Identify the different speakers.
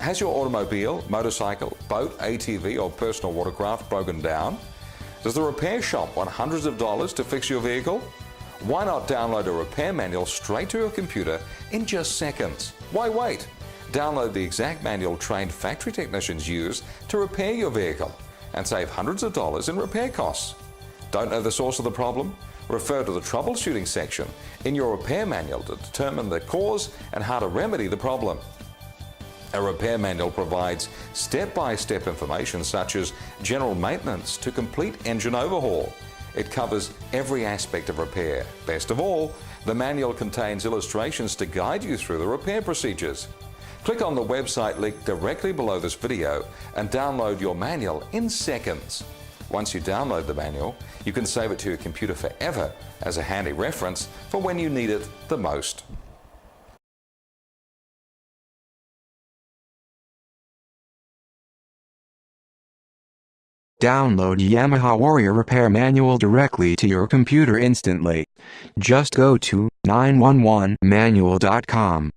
Speaker 1: Has your automobile, motorcycle, boat, ATV or personal watercraft broken down? Does the repair shop want hundreds of dollars to fix your vehicle? Why not download a repair manual straight to your computer in just seconds? Why wait? Download the exact manual trained factory technicians use to repair your vehicle and save hundreds of dollars in repair costs. Don't know the source of the problem? Refer to the troubleshooting section in your repair manual to determine the cause and how to remedy the problem. A repair manual provides step-by-step information such as general maintenance to complete engine overhaul. It covers every aspect of repair. Best of all, the manual contains illustrations to guide you through the repair procedures. Click on the website link directly below this video and download your manual in seconds. Once you download the manual, you can save it to your computer forever as a handy reference for when you need it the most.
Speaker 2: Download Yamaha Warrior Repair Manual directly to your computer instantly. Just go to 911manual.com.